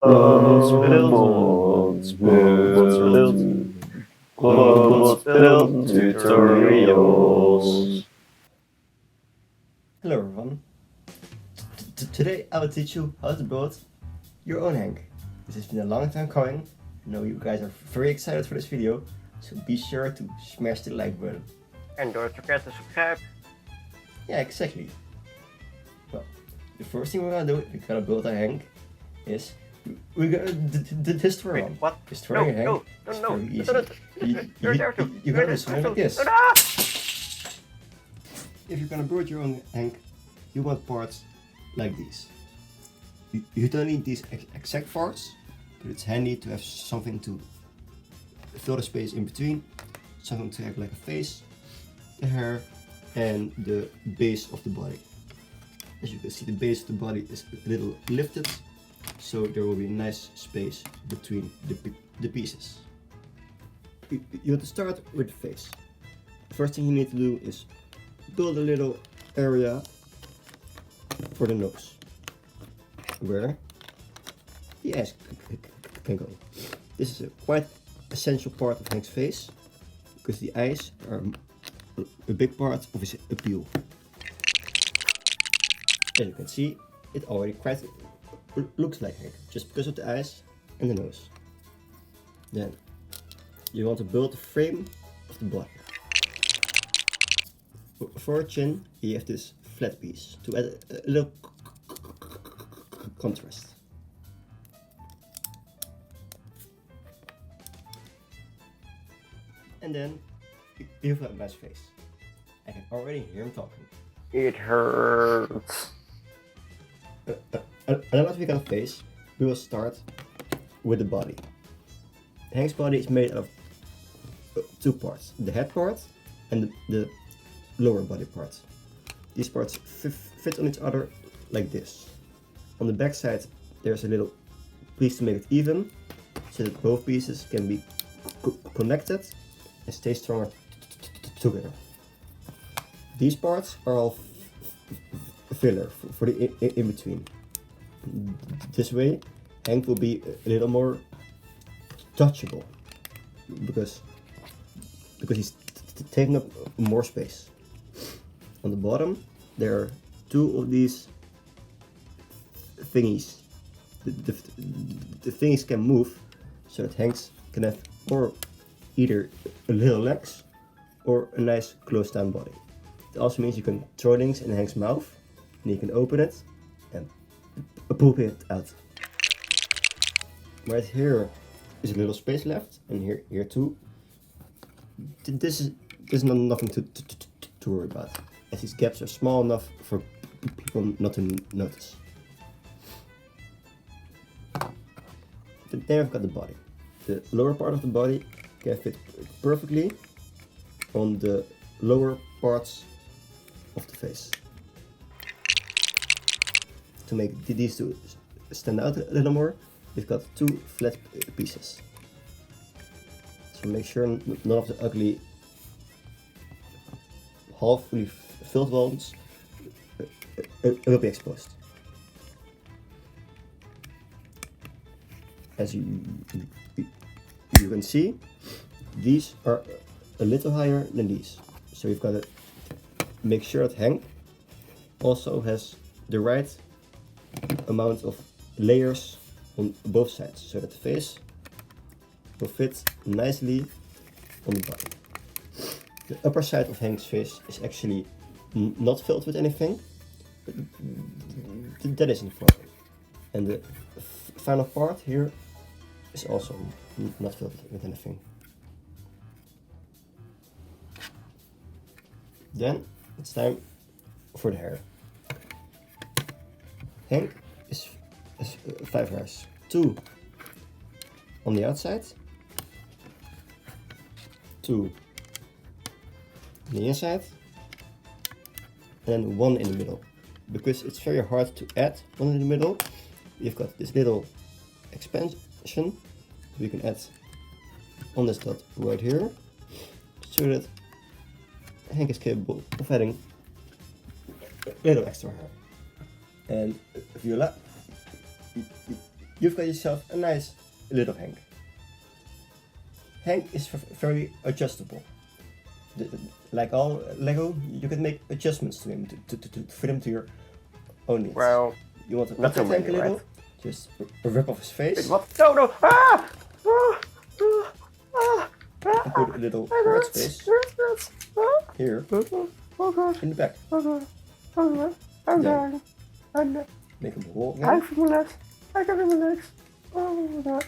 Probots build tutorials. Hello everyone. Today I will teach you how to build your own Henk. This has been a long time coming. I know you guys are very excited for this video, so be sure to smash the like button. And don't forget to subscribe. Yeah, exactly. Well, the first thing we're gonna do if we're gonna build a Henk is we're gonna destroy one. What? Destroying a Henk is very easy. You gotta do something like this. If you're gonna build your own Henk, you want parts like these. You don't need these exact parts, but it's handy to have something to fill the space in between, something to act like a face, the hair, and the base of the body. As you can see, the base of the body is a little lifted, so there will be a nice space between the pieces. You have to start with the face. The first thing you need to do is build a little area for the nose, where the eyes can go. This is a quite essential part of Henk's face, because the eyes are a big part of his appeal. As you can see, it already quite looks like Henk, just because of the eyes and the nose. Then you want to build the frame of the body. For a chin, you have this flat piece to add a little contrast. And then you've got a nice face. I can already hear him talking. It hurts. And once we got a face, we will start with the body. Henk's body is made of two parts, the head part and the lower body part. These parts fit on each other like this. On the back side there's a little piece to make it even, so that both pieces can be connected and stay stronger together. These parts are all filler for the in between. This way Henk will be a little more touchable, because he's taking up more space. On the bottom there are two of these thingies. The thingies can move, so that Henk can have either a little legs or a nice closed down body. It also means you can throw things in Henk's mouth, and you can open it and poop it out. Right here is a little space left, and here too. This is nothing to worry about, as these gaps are small enough for people not to notice. There I've got the body. The lower part of the body can fit perfectly on the lower parts of the face. To make these two stand out a little more, we've got two flat pieces. So make sure none of the ugly half-fully filled ones will be exposed. As you can see, these are a little higher than these. So you've got to make sure that Henk also has the right amount of layers on both sides, so that the face will fit nicely on the body. The upper side of Henk's face is actually not filled with anything, but that isn't a problem. And the final part here is also not filled with anything. Then it's time for the hair. Henk is 5 hairs. 2 on the outside, 2 on the inside, and 1 in the middle. Because it's very hard to add 1 in the middle, you've got this little expansion we can add on this dot right here, so that Henk is capable of adding a little extra hair. And you've got yourself a nice little Henk. Henk is very adjustable. Like all Lego, you can make adjustments to him to fit him to your own needs. Well, You want to not so update Henk many, a little? right? Just rip off his face. Wait, what? No, no! Ah! And put a little red space here Oh god, in the back. oh god, oh god, I'm Then- dying. I'm dying. Make him walk I again. feel my legs. I can feel my legs. Oh my god.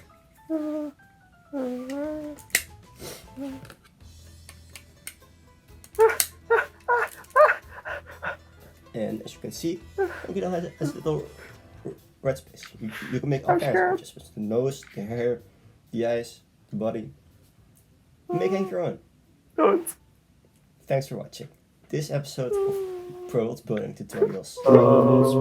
And as you can see, Henk now has a little red space. You can make all I'm kinds of scared. adjustments. The nose, the hair, the eyes, the body. Make Henk your own. Don't. Thanks for watching this episode of Probots Building Tutorials. Probots.